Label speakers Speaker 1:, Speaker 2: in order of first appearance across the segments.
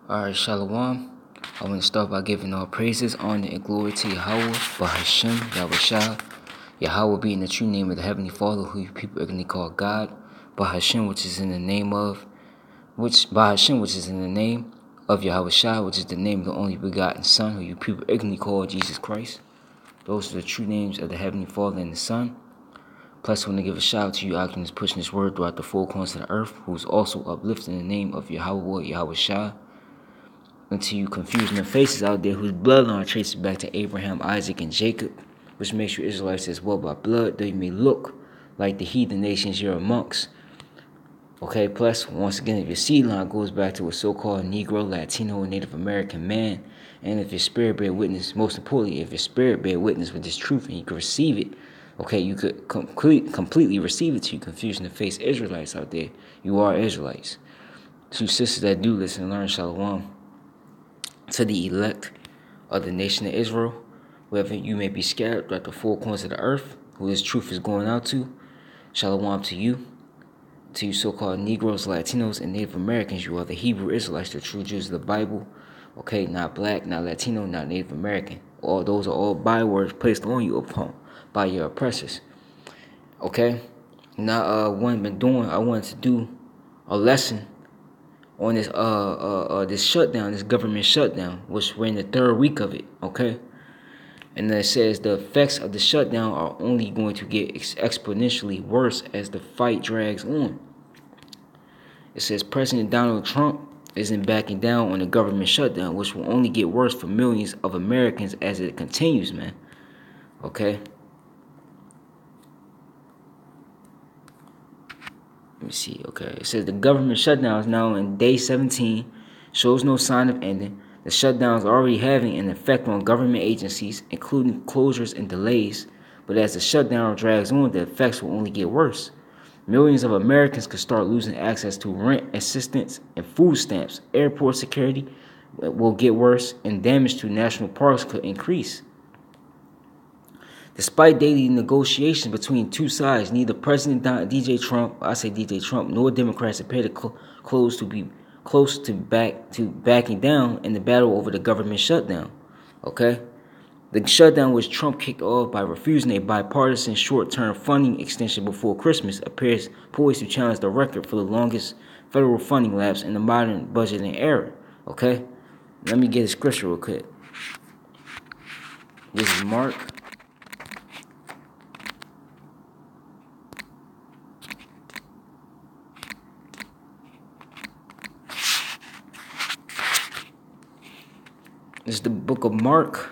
Speaker 1: Alright, Shalom. I want to start by giving all praises, honor, and glory to Yahweh, Bahashem, Yahushua. Yahweh being the true name of the Heavenly Father, who you people ignorantly call God. Bahashem, which is in the name of Yahushua, which is the name of the only begotten Son, who you people ignorantly call Jesus Christ. Those are the true names of the Heavenly Father and the Son. Plus, I want to give a shout out to you, Oculus, pushing this word throughout the four corners of the earth, who is also uplifting the name of Yahweh, Yahushua. Until you confusing the faces out there whose bloodline traces back to Abraham, Isaac, and Jacob, which makes you Israelites as well by blood, though you may look like the heathen nations you're amongst. Okay, plus, once again, if your seed line goes back to a so-called Negro, Latino, or Native American man, and if your spirit bear witness, most importantly, if your spirit bear witness with this truth and you can receive it, okay, you could completely receive it to you confusing the face Israelites out there. You are Israelites. Two sisters that do listen and learn Shalom. To the elect of the nation of Israel, wherever you may be scattered throughout the four corners of the earth, who this truth is going out to, Shalom to you so-called Negroes, Latinos, and Native Americans. You are the Hebrew Israelites, the true Jews of the Bible. Okay, not black, not Latino, not Native American. All those are all bywords placed on you by your oppressors. Okay, now what I've been doing, I wanted to do a lesson on this this shutdown, this government shutdown, which we're in the third week of it, okay? And then it says the effects of the shutdown are only going to get exponentially worse as the fight drags on. It says President Donald Trump isn't backing down on the government shutdown, which will only get worse for millions of Americans as it continues, man. Okay? Let me see. Okay, it says the government shutdown is now in day 17, shows no sign of ending. The shutdown is already having an effect on government agencies, including closures and delays. But as the shutdown drags on, the effects will only get worse. Millions of Americans could start losing access to rent assistance and food stamps. Airport security will get worse, and damage to national parks could increase. Despite daily negotiations between two sides, neither President DJ Trump, nor Democrats appear to be close to backing down in the battle over the government shutdown. Okay, the shutdown, which Trump kicked off by refusing a bipartisan short-term funding extension before Christmas, appears poised to challenge the record for the longest federal funding lapse in the modern budgeting era. Okay, let me get a scripture real quick. This is Mark. This is the book of Mark.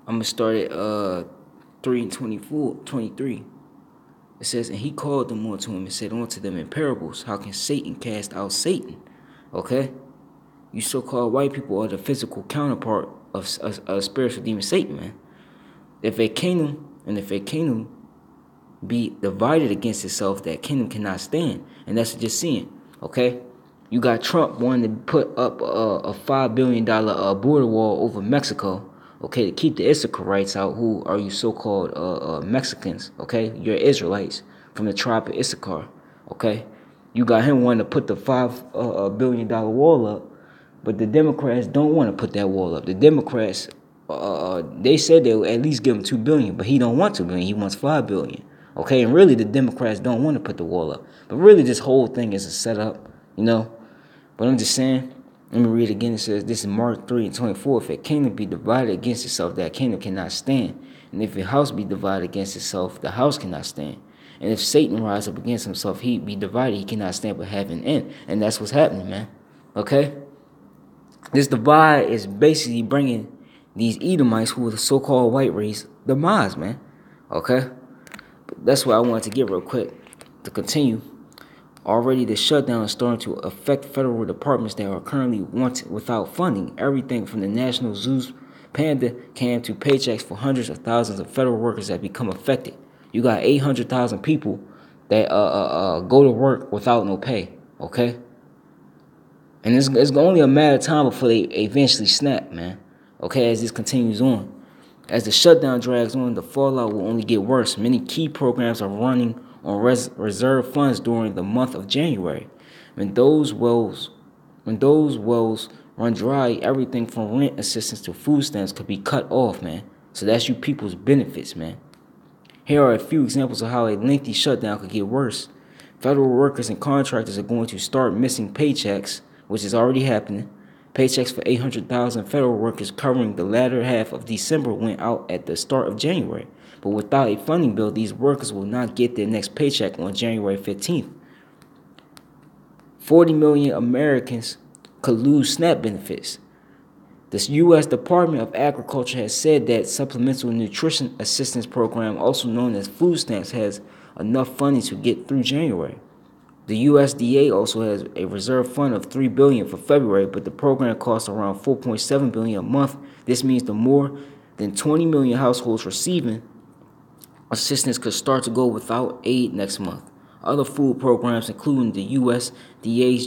Speaker 1: I'm going to start at 3:23. It says, and he called them unto him and said unto them in parables, how can Satan cast out Satan? Okay? You so-called white people are the physical counterpart of spiritual demon Satan, man. If a kingdom be divided against itself, that kingdom cannot stand. And that's what you're seeing, okay? You got Trump wanting to put up a $5 billion border wall over Mexico, okay, to keep the Issacharites out, who are you so-called Mexicans, okay? You're Israelites from the tribe of Issachar, okay? You got him wanting to put the $5 billion wall up, but the Democrats don't want to put that wall up. The Democrats, they said they would at least give him $2 billion, but he don't want $2 billion. He wants $5 billion, okay? And really, the Democrats don't want to put the wall up. But really, this whole thing is a setup, you know? But I'm just saying, let me read again. It says, this is Mark 3:24. If a kingdom be divided against itself, that kingdom cannot stand. And if a house be divided against itself, the house cannot stand. And if Satan rise up against himself, he be divided, he cannot stand but have an end. And that's what's happening, man. Okay? This divide is basically bringing these Edomites, who are the so-called white race, demise, man. Okay? But that's what I wanted to get real quick to continue. Already, the shutdown is starting to affect federal departments that are currently wanted without funding. Everything from the National Zoo's Panda Cam to paychecks for hundreds of thousands of federal workers that become affected. You got 800,000 people that go to work without no pay. Okay, and it's only a matter of time before they eventually snap, man. Okay, as this continues on, as the shutdown drags on, the fallout will only get worse. Many key programs are running on reserve funds during the month of January. When those wells when those wells run dry, everything from rent assistance to food stamps could be cut off, man. So that's you people's benefits, man. Here are a few examples of how a lengthy shutdown could get worse. Federal workers and contractors are going to start missing paychecks, which is already happening. Paychecks for 800,000 federal workers covering the latter half of December went out at the start of January. But without a funding bill, these workers will not get their next paycheck on January 15th. 40 million Americans could lose SNAP benefits. The U.S. Department of Agriculture has said that Supplemental Nutrition Assistance Program, also known as food stamps, has enough funding to get through January. The USDA also has a reserve fund of $3 billion for February, but the program costs around $4.7 billion a month. This means the more than 20 million households receiving assistance could start to go without aid next month. Other food programs, including the USDA's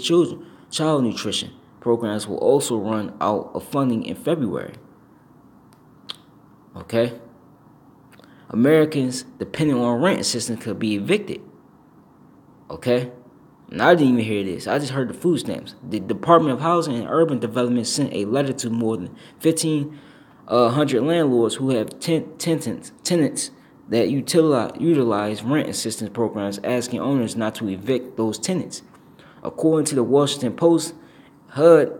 Speaker 1: child nutrition programs, will also run out of funding in February. Okay? Americans depending on rent assistance could be evicted. Okay? And I didn't even hear this. I just heard the food stamps. The Department of Housing and Urban Development sent a letter to more than 1,500 landlords who have tenants that utilize rent assistance programs, asking owners not to evict those tenants. According to the Washington Post, HUD,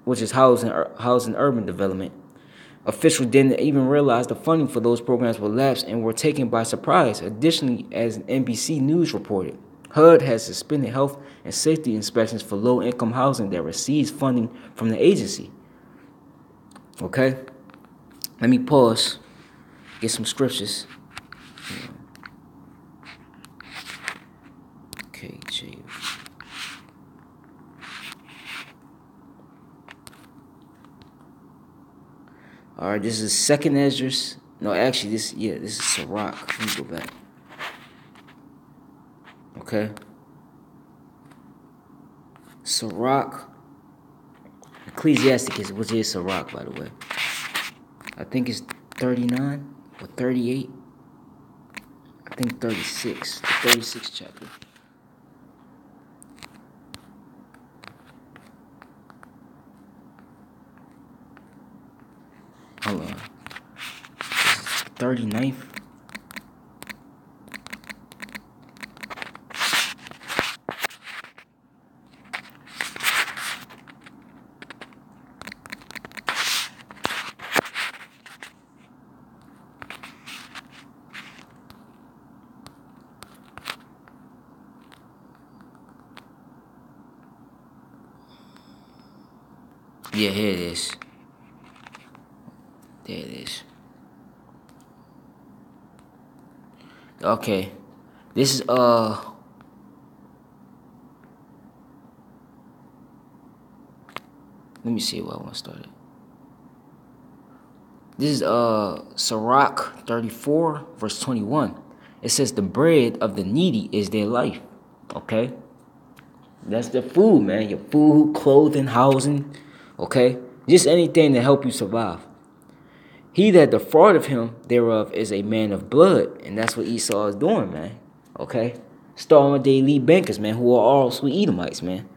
Speaker 1: which is Housing Urban Development, officials didn't even realize the funding for those programs were lapsed and were taken by surprise. Additionally, as NBC News reported, HUD has suspended health and safety inspections for low-income housing that receives funding from the agency. Okay? Let me pause, get some scriptures. Okay, all right, this is Second Esdras. No, actually, this is Sirach. Let me go back. Okay. Sirach. Ecclesiasticus, which is Sirach, by the way. I think it's 39 or 38. I think 36. The 36th chapter. Hold on. 39th. Yeah, here it is. There it is. Okay. This is let me see where I want to start it. This is Sirach 34 verse 21. It says the bread of the needy is their life. Okay? That's their food, man. Your food, clothing, housing. Okay? Just anything to help you survive. He that defraudeth him thereof is a man of blood. And that's what Esau is doing, man. Okay? Starting with the elite bankers, man, who are also Edomites, man.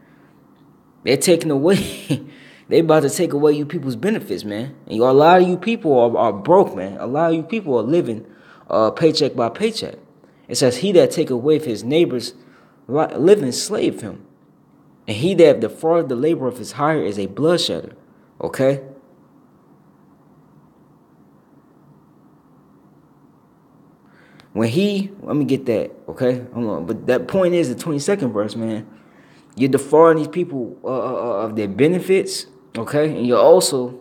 Speaker 1: They're taking away. They about to take away you people's benefits, man. And a lot of you people are broke, man. A lot of you people are living paycheck by paycheck. It says, he that take away his neighbor's living slave him. And he that defrauded the labor of his hire is a bloodshedder. Okay? Let me get that, okay? Hold on. But that point is the 22nd verse, man. You're defrauding these people of their benefits, okay? And you're also,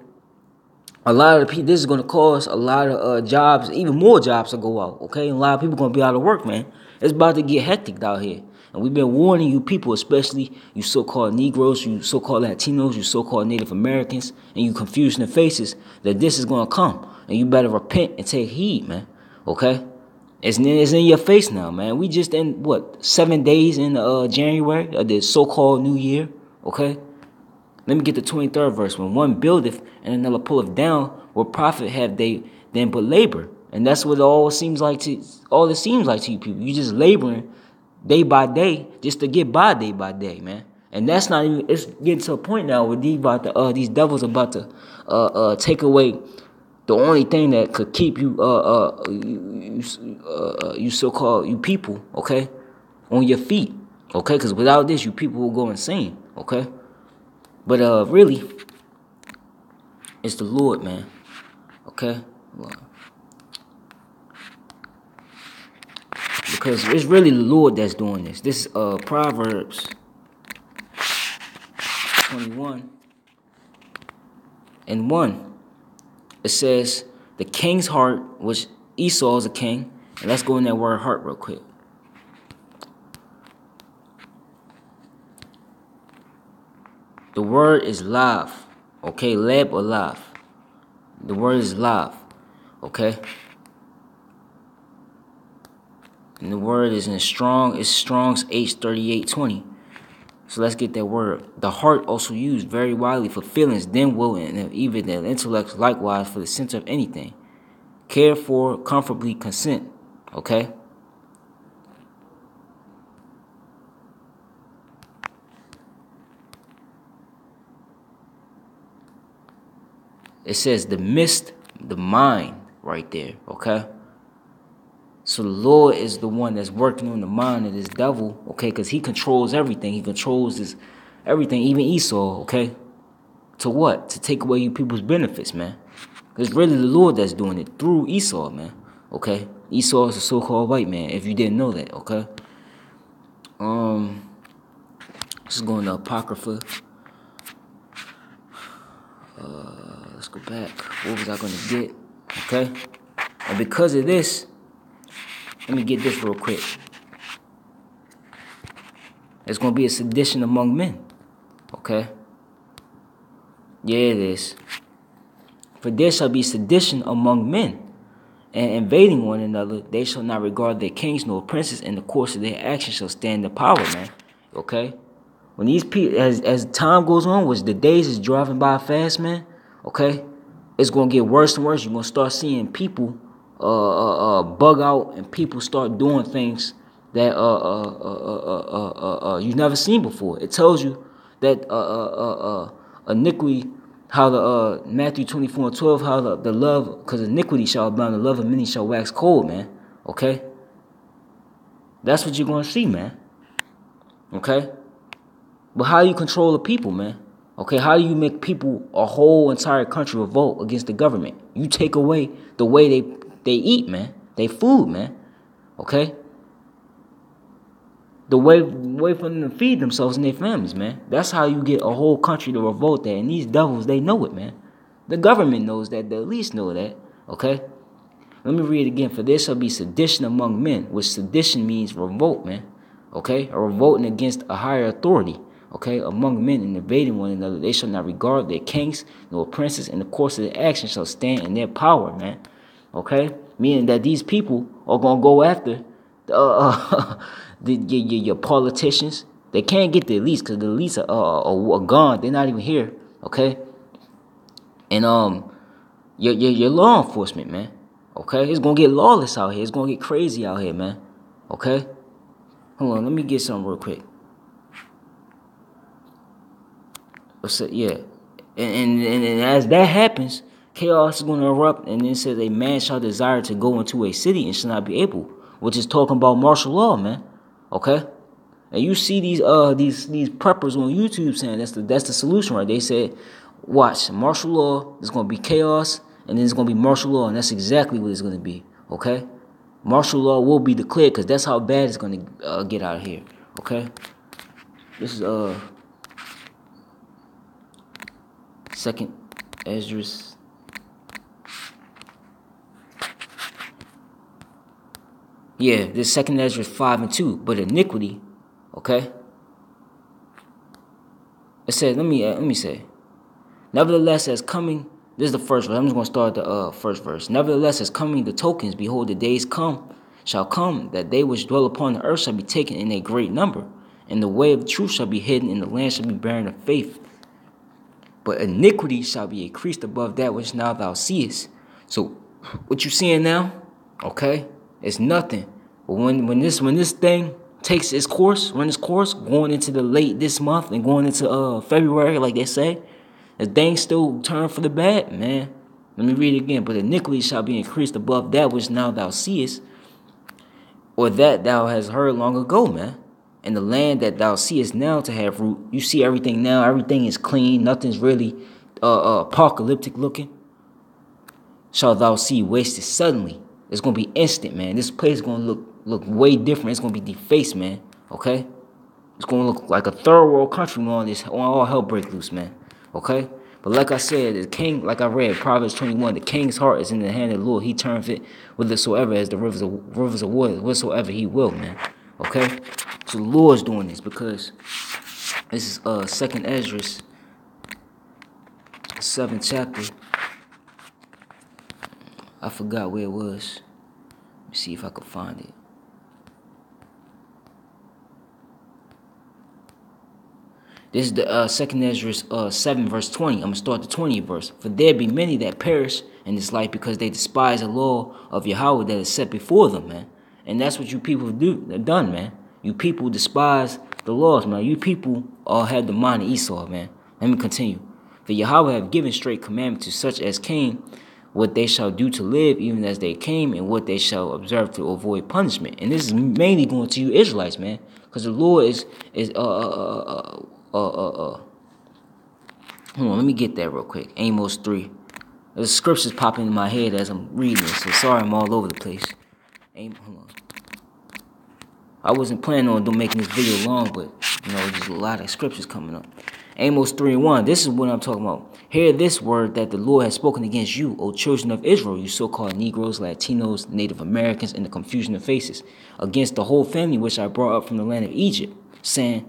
Speaker 1: a lot of the people, this is going to cause a lot of jobs, even more jobs to go out, okay? And a lot of people going to be out of work, man. It's about to get hectic out here. And we've been warning you people, especially you so-called Negroes, you so-called Latinos, you so-called Native Americans, and you confusing the faces, that this is going to come. And you better repent and take heed, man, okay? It's in your face now, man. We just in, 7 days in January of the so-called New Year, okay? Let me get the 23rd verse. When one buildeth and another pulleth down, what profit have they then but labor? And that's what all it seems like to you people. You just laboring day by day just to get by day by day, man. And that's not even. It's getting to a point now where these devils about to take away the only thing that could keep you you so-called you people, okay, on your feet, okay, because without this you people will go insane, okay. But really, it's the Lord, man, okay. Because it's really the Lord that's doing this. This is Proverbs 21:1. It says, the king's heart, which Esau is a king. And let's go in that word heart real quick. The word is lav. Okay, lab or lav. The word is lav. Okay. And the word is in Strong's H3820. So let's get that word. The heart also used very widely for feelings, then will, and even the intellect likewise for the center of anything. Care for, comfortably consent. Okay? It says the mist, the mind right there. Okay? So the Lord is the one that's working on the mind of this devil, okay? Because he controls everything. He controls this everything, even Esau, okay? To what? To take away you people's benefits, man. It's really the Lord that's doing it through Esau, man. Okay? Esau is a so-called white man, if you didn't know that, okay? Let's go into Apocrypha. Let's go back. What was I going to get? Okay? And because of this, let me get this real quick. There's going to be a sedition among men. Okay? Yeah, it is. For there shall be sedition among men, and invading one another, they shall not regard their kings nor princes, and the course of their actions shall stand the power, man. Okay? When these people, as time goes on, which the days is driving by fast, man, okay, it's going to get worse and worse. You're going to start seeing people bug out, and people start doing things that you've never seen before. It tells you that iniquity, how the Matthew 24:12, how the love, because iniquity shall abound, the love of many shall wax cold, man. Okay? That's what you're going to see, man. Okay? But how do you control the people, man? Okay, how do you make people, a whole entire country, revolt against the government? You take away the way they eat, man. They food, man. Okay? The way for them to feed themselves and their families, man. That's how you get a whole country to revolt that. And these devils, they know it, man. The government knows that. The elites know that. Okay? Let me read it again. For there shall be sedition among men, which sedition means revolt, man. Okay? A revolting against a higher authority. Okay? Among men and invading one another, they shall not regard their kings nor princes, and the course of their action shall stand in their power, man. Okay? Meaning that these people are going to go after your politicians. They can't get the elites because the elites are gone. They're not even here. Okay? And your law enforcement, man. Okay? It's going to get lawless out here. It's going to get crazy out here, man. Okay? Hold on. Let me get something real quick. Yeah. And as that happens, chaos is going to erupt, and then it says a man shall desire to go into a city and shall not be able, which is talking about martial law, man. Okay? And you see these preppers on YouTube saying that's the solution, right? They said, watch, martial law, there's going to be chaos, and then it's going to be martial law, and that's exactly what it's going to be. Okay? Martial law will be declared because that's how bad it's going to get out of here. Okay? This is Second Esdras. Yeah, this Second Esdras 5:2. But iniquity, okay. It says, let me say. Nevertheless, as coming, this is the first verse. I'm just gonna start the first verse. Nevertheless, as coming the tokens, behold, the days shall come that they which dwell upon the earth shall be taken in a great number, and the way of the truth shall be hidden, and the land shall be barren of faith. But iniquity shall be increased above that which now thou seest. So, what you seeing now, okay, it's nothing. But when this thing takes its course, run its course, going into the late this month and going into February, like they say, if things still turn for the bad, man. Let me read it again. But iniquity shall be increased above that which now thou seest, or that thou hast heard long ago, man. And the land that thou seest now to have root, you see everything now, everything is clean, nothing's really apocalyptic looking. Shall thou see wasted suddenly. It's gonna be instant, man. This place is gonna look way different. It's gonna be defaced, man. Okay? It's gonna look like a third world country when all hell break loose, man. Okay? But like I said, the king, like I read, Proverbs 21, the king's heart is in the hand of the Lord. He turneth it whithersoever as the rivers of water, whatsoever he will, man. Okay? So the Lord's doing this because this is 2nd Esdras, 7th chapter. I forgot where it was. Let me see if I could find it. This is the 2nd Esdras 7 verse 20. I'm going to start the 20th verse. For there be many that perish in this life because they despise the law of Yahweh that is set before them, man. And that's what you people have done, man. You people despise the laws, man. You people all had the mind of Esau, man. Let me continue. For Yahweh have given straight commandments to such as came, what they shall do to live, even as they came, and what they shall observe to avoid punishment. And this is mainly going to you Israelites, man, because the Lord is hold on, let me get that real quick. Amos 3. The scriptures popping in my head as I'm reading it, so sorry I'm all over the place. Hold on. I wasn't planning on making this video long, but there's a lot of scriptures coming up. Amos 3:1. This is what I'm talking about. Hear this word that the Lord has spoken against you, O children of Israel, you so-called Negroes, Latinos, Native Americans, and the confusion of faces, against the whole family which I brought up from the land of Egypt, saying,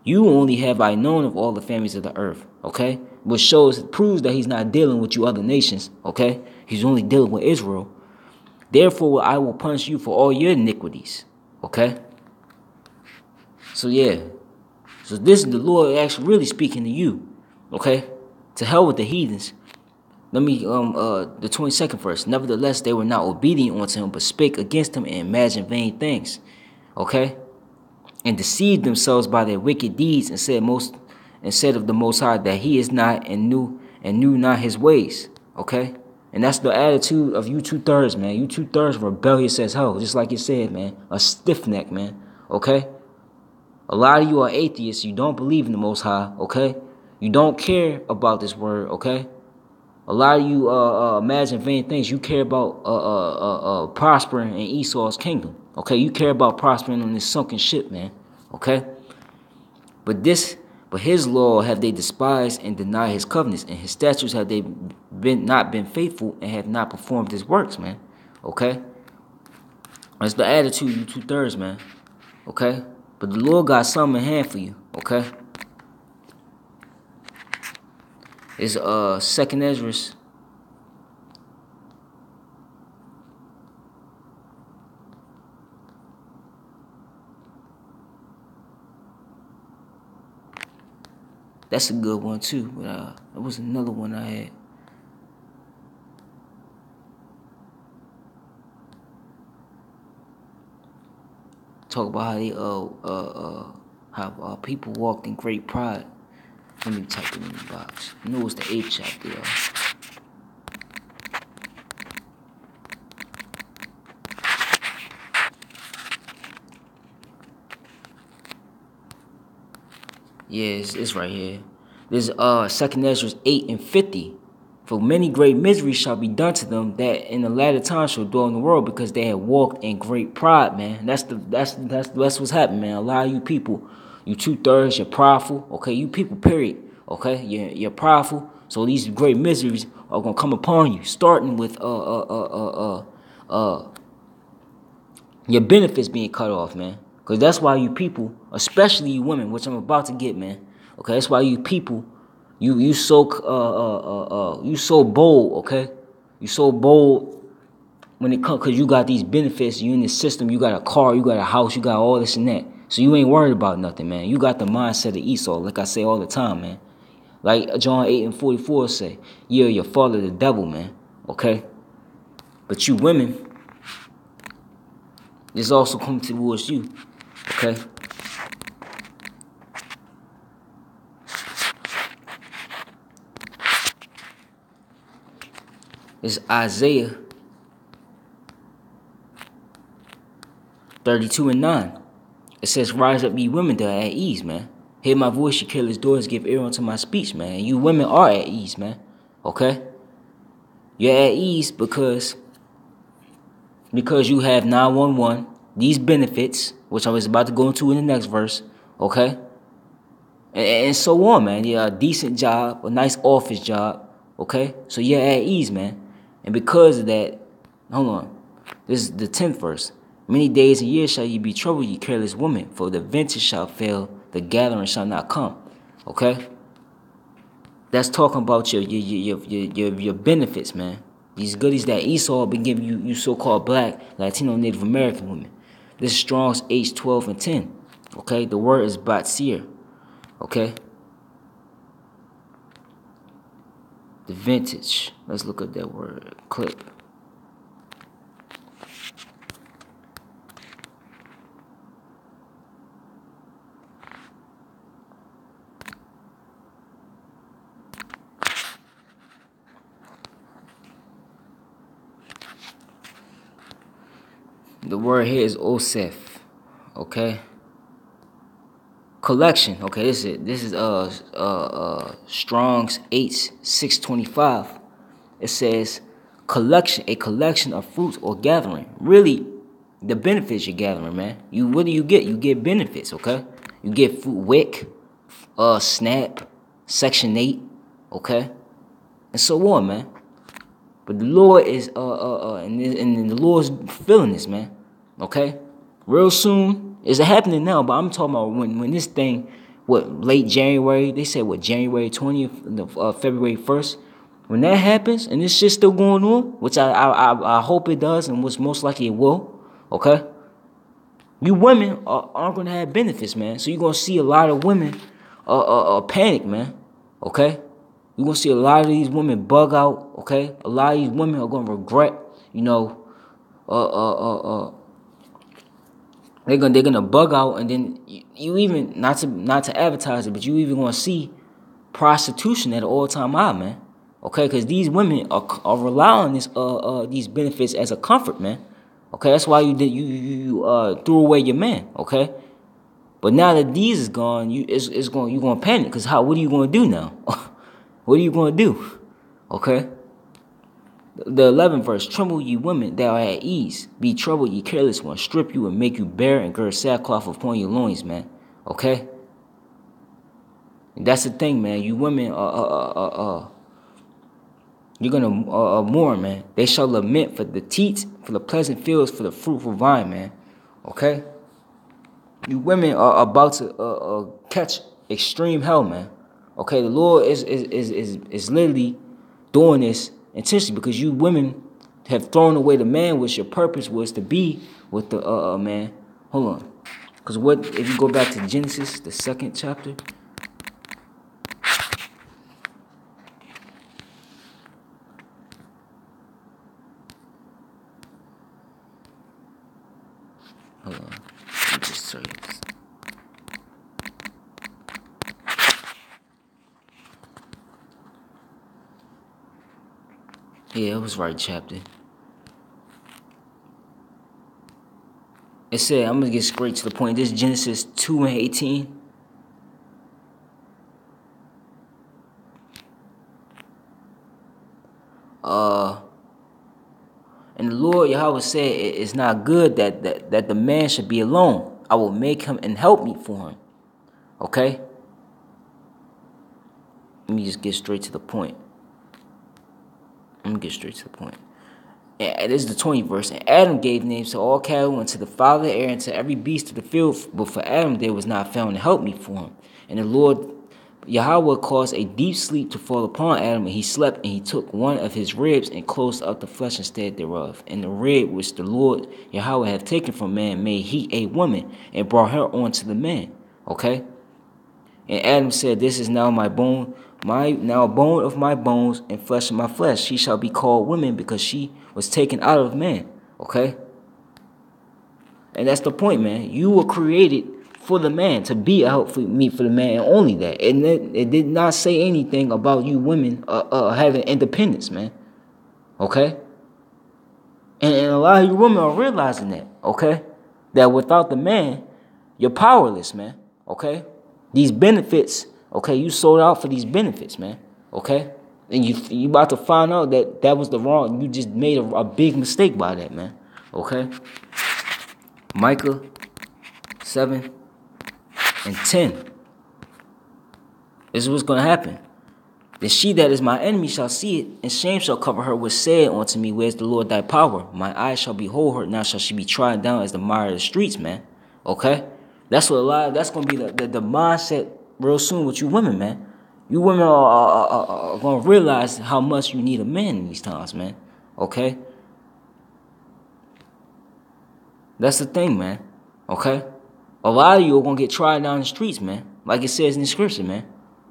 Speaker 1: you only have I known of all the families of the earth, okay? Which proves that he's not dealing with you other nations, okay? He's only dealing with Israel. Therefore, I will punish you for all your iniquities, okay? So, yeah. So this is the Lord actually really speaking to you, okay? To hell with the heathens. Let me, the 22nd verse. Nevertheless, they were not obedient unto him, but spake against him and imagined vain things, okay? And deceived themselves by their wicked deeds, and said of the Most High that he is not and knew not his ways, okay? And that's the attitude of you 2/3, man. You 2/3 rebellious as hell, just like it said, man. A stiff neck, man, okay? A lot of you are atheists. You don't believe in the Most High, okay? You don't care about this word, okay? A lot of you imagine vain things. You care about prospering in Esau's kingdom, okay? You care about prospering on this sunken ship, man, okay? But his law have they despised and denied his covenants, and his statutes have they not been faithful and have not performed his works, man, okay? That's the attitude, you 2/3, man, okay? But the Lord got something in hand for you, okay? It's 2nd Esdras. That's a good one too, but there was another one I had. Talk about how they how people walked in great pride. Let me type it in the box. I know it's the 8th chapter, y'all. Yeah, it's right here. This 2nd Esdras 8:50. For many great miseries shall be done to them that in the latter time shall dwell in the world, because they have walked in great pride, man. That's what's happening, man. A lot of you people, you 2/3, you're prideful, okay? You people, period, okay? You're prideful. So these great miseries are gonna come upon you, starting with your benefits being cut off, man. Because that's why you people, especially you women, which I'm about to get, man. Okay, that's why you people, you so bold, okay? You so bold when it comes, because you got these benefits, you in the system, you got a car, you got a house, you got all this and that. So you ain't worried about nothing, man. You got the mindset of Esau, like I say all the time, man. Like John 8:44 say, you're your father the devil, man, okay? But you women, this also comes towards you. Okay? It's Isaiah 32:9. It says, rise up, ye women that are at ease, man. Hear my voice, ye careless doors, give ear unto my speech, man. And you women are at ease, man. Okay? You're at ease because you have 911, these benefits, which I was about to go into in the next verse, okay? And so on, man. Yeah, a decent job, a nice office job, okay? So you're at ease, man. And because of that, hold on. This is the 10th verse. Many days and years shall ye be troubled, ye careless woman, for the vintage shall fail, the gathering shall not come. Okay? That's talking about your benefits, man. These goodies that Esau been giving you so-called black, Latino, Native American women. This is Strong's H12 and 10. Okay? The word is batsir. Okay? The vintage. Let's look at that word. Clip. The word here is Osef. Okay? Collection. Okay, this is Strong's H625. It says collection, a collection of fruits or gathering. Really, the benefits you're gathering, man. What do you get? You get benefits, okay? You get food, WIC, SNAP, Section 8, okay? And so on, man. But the Lord is and the Lord's feeling this, man. Okay? Real soon. It's happening now, but I'm talking about when this thing, late January, they said January 20th, February 1st. When that happens and this shit's still going on, which I hope it does, and which most likely it will, okay? You women aren't gonna have benefits, man. So you're gonna see a lot of women panic, man. Okay? You're gonna see a lot of these women bug out, okay? A lot of these women are gonna regret, they're gonna bug out, and then you even not to advertise it, but you even gonna see prostitution at an all-time high, man. Okay, because these women are relying on these benefits as a comfort, man. Okay, that's why you threw away your man. Okay, but now that these is gone, you're gonna panic, because what are you gonna do now? What are you gonna do? Okay. The 11th verse, tremble ye women that are at ease, be troubled ye careless ones, strip you and make you bare and gird sackcloth upon your loins, man. Okay? And that's the thing, man. You women you're gonna mourn, man. They shall lament for the teats, for the pleasant fields, for the fruitful vine, man. Okay? You women are about to catch extreme hell, man. Okay, the Lord is literally doing this intentionally, because you women have thrown away the man, which your purpose was to be with the man. Hold on, because if you go back to Genesis, the 2nd chapter. Hold on, let me just tell you this. Yeah, it was right chapter. It said, I'm gonna get straight to the point. This is Genesis 2:18. And the Lord Yahweh said, it's not good that the man should be alone. I will make him and help me for him. Okay? Let me just get straight to the point. And this is the 20th verse. And Adam gave names to all cattle, and to the fowl of the air, and to every beast of the field. But for Adam there was not found to help me for him. And the Lord Yahweh caused a deep sleep to fall upon Adam, and he slept, and he took one of his ribs and closed up the flesh instead thereof. And the rib which the Lord Yahweh had taken from man made he a woman, and brought her unto the man. Okay? And Adam said, this is now my bone, now bone of my bones and flesh of my flesh. She shall be called woman, because she was taken out of man. Okay? And that's the point, man. You were created for the man, to be a helpful meet for the man, and only that. And it did not say anything about you women having independence, man. Okay? And a lot of you women are realizing that, okay? That without the man, you're powerless, man. Okay? These benefits, okay, you sold out for these benefits, man. Okay? And you about to find out that that was the wrong, you just made a big mistake by that, man. Okay? Micah 7 and 10. This is what's going to happen. The she that is my enemy shall see it, and shame shall cover her, which said unto me, where's the Lord thy power? My eyes shall behold her, now shall she be trodden down as the mire of the streets, man. Okay? That's what that's going to be the mindset real soon with you women, man. You women are going to realize how much you need a man in these times, man. Okay? That's the thing, man. Okay? A lot of you are going to get tried down the streets, man. Like it says in the scripture, man.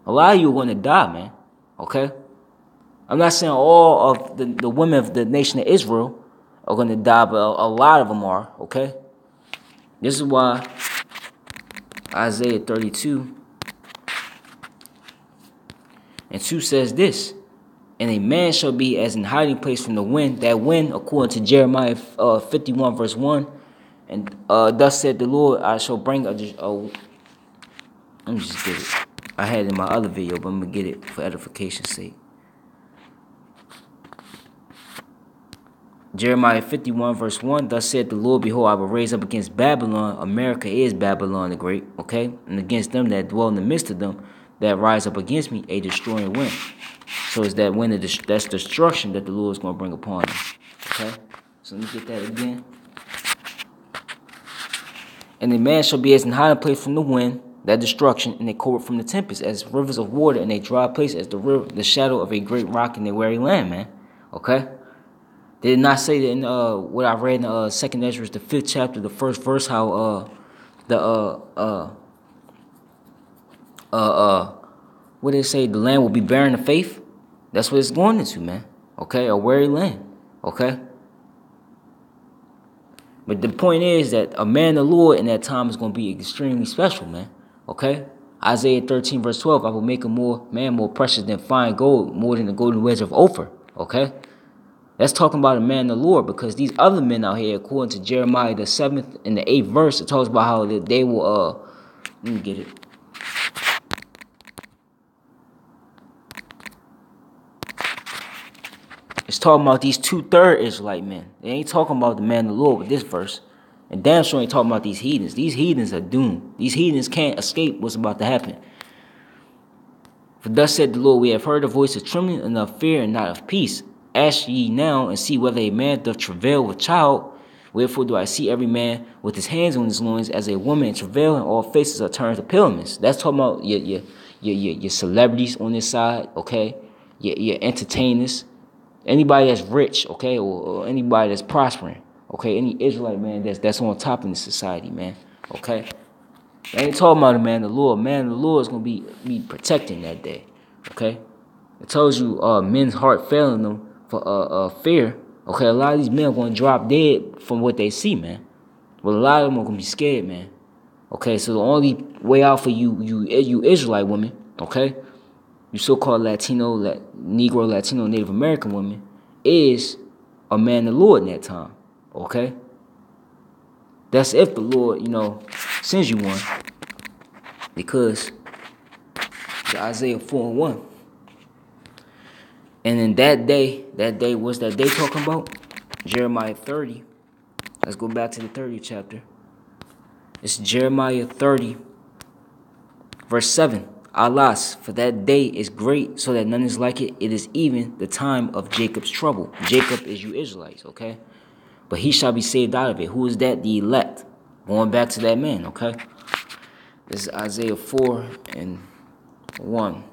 Speaker 1: A lot of you are going to die, man. Okay? I'm not saying all of the women of the nation of Israel are going to die, but a lot of them are. Okay? This is why Isaiah 32 and 2 says this. And a man shall be as an hiding place from the wind. That wind, according to Jeremiah 51 verse 1. And thus said the Lord, I shall bring let me just get it. I had it in my other video, but I'm going to get it for edification's sake. Jeremiah 51 verse 1, thus said the Lord, behold, I will raise up against Babylon. America is Babylon the Great, okay? And against them that dwell in the midst of them, that rise up against me, a destroying wind. So it's that wind, that's destruction that the Lord is going to bring upon them, okay? So let me get that again. And the man shall be as an hiding place from the wind, that destruction, and a covert from the tempest, as rivers of water in a dry place, as the shadow of a great rock in a weary land, man. Okay? They did not say that in what I read in 2nd Ezra, the 5th chapter, the 1st verse, how what did it say? The land will be barren of faith. That's what it's going into, man. Okay? A weary land. Okay? But the point is that a man of the Lord in that time is going to be extremely special, man. Okay? Isaiah 13 verse 12, I will make a man more precious than fine gold, more than the golden wedge of Ophir. Okay? That's talking about a man of the Lord, because these other men out here, according to Jeremiah the 7th and the 8th verse, it talks about how they will, let me get it. It's talking about these 2/3 Israelite men. They ain't talking about the man of the Lord with this verse. And damn sure ain't talking about these heathens. These heathens are doomed. These heathens can't escape what's about to happen. For thus said the Lord, we have heard a voice of trembling and of fear and not of peace. Ask ye now and see whether a man doth travail with child. Wherefore do I see every man with his hands on his loins as a woman in travail, and all faces are turned to paleness. That's talking about your celebrities on this side, okay? Your entertainers. Anybody that's rich, okay, or anybody that's prospering, okay, any Israelite man that's on top in the society, man, okay. They ain't talking about a man of the Lord. Man of the Lord is gonna be protecting that day, okay. It tells you men's heart failing them for fear. Okay, a lot of these men are gonna drop dead from what they see, man. But a lot of them are gonna be scared, man. Okay, so the only way out for you Israelite women, okay, you so-called Latino, Negro, Latino, Native American women, is a man of the Lord in that time, okay? That's if the Lord, sends you one. Because the Isaiah 4 and 1. And in that day, what's that day talking about? Jeremiah 30. Let's go back to the 30th chapter. It's Jeremiah 30, verse 7. Alas, for that day is great, so that none is like it. It is even the time of Jacob's trouble. Jacob is you Israelites, okay? But he shall be saved out of it. Who is that? The elect. Going back to that man, okay? This is Isaiah 4 and 1.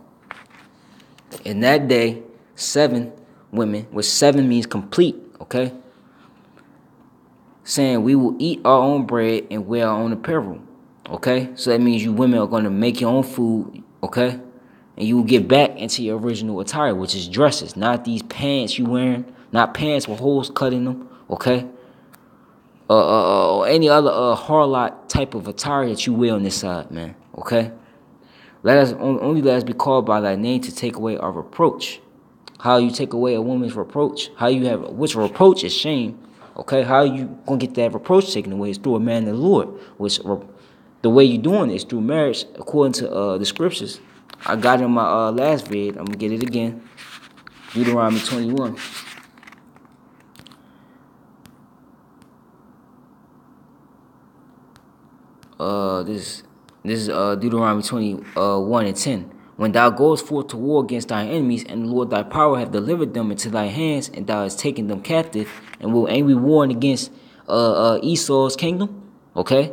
Speaker 1: In that day, 7 women, which 7 means complete, okay? Saying we will eat our own bread and wear our own apparel, okay? So that means you women are going to make your own food, okay? And you will get back into your original attire, which is dresses, not these pants you wearing, not pants with holes cut in them, okay? or any other harlot type of attire that you wear on this side, man. Okay? Let us only let us be called by thy name to take away our reproach. How you take away a woman's reproach? How you have which reproach is shame? Okay, how you gonna get that reproach taken away is through a man of the Lord. Which the way you doing it is through marriage, according to the scriptures. I got it in my last vid. I'm gonna get it again. Deuteronomy 21. This is Deuteronomy 21 and 10. When thou goest forth to war against thy enemies, and the Lord thy power have delivered them into thy hands, and thou hast taken them captive, and we warring against Esau's kingdom, okay?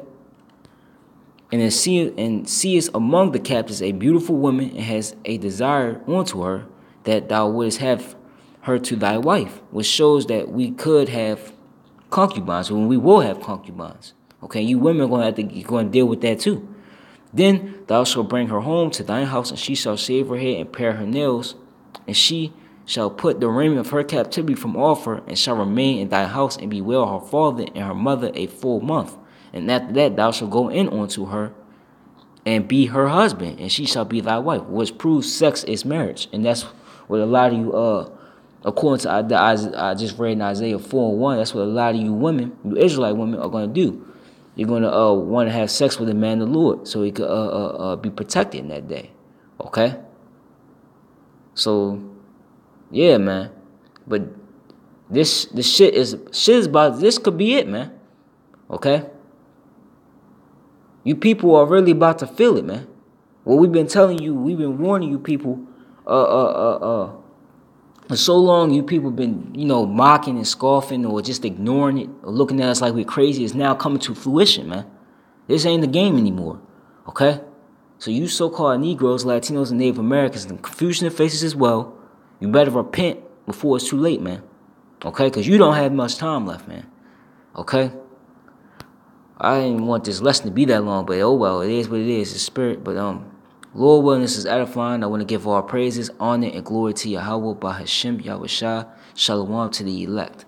Speaker 1: And seest among the captives a beautiful woman, and has a desire unto her, that thou wouldest have her to thy wife, which shows that we could have concubines, when we will have concubines. Okay, you women are going to deal with that too. Then thou shalt bring her home to thine house, and she shall shave her head and pare her nails, and she shall put the raiment of her captivity from off her, and shall remain in thy house, and bewail her father and her mother a full month. And after that thou shalt go in unto her, and be her husband, and she shall be thy wife, which proves sex is marriage. And that's what a lot of you, according to I just read in Isaiah 4:1, that's what a lot of you women, you Israelite women, are going to do. You're going to want to have sex with a man of the Lord so he could be protected in that day. Okay? So, yeah, man. But this shit is about, this could be it, man. Okay? You people are really about to feel it, man. What we've been telling you, we've been warning you people, for so long, you people been, mocking and scoffing or just ignoring it or looking at us like we're crazy. It's now coming to fruition, man. This ain't the game anymore, okay? So you so-called Negroes, Latinos, and Native Americans, and confusion in faces as well, you better repent before it's too late, man, okay? Because you don't have much time left, man, okay? I didn't want this lesson to be that long, but oh well, it is what it is, it's spirit, but Lord willing, this is edifying. I want to give all praises, honor, and glory to Yahweh, by Hashem, Yahushua, Shalom to the elect.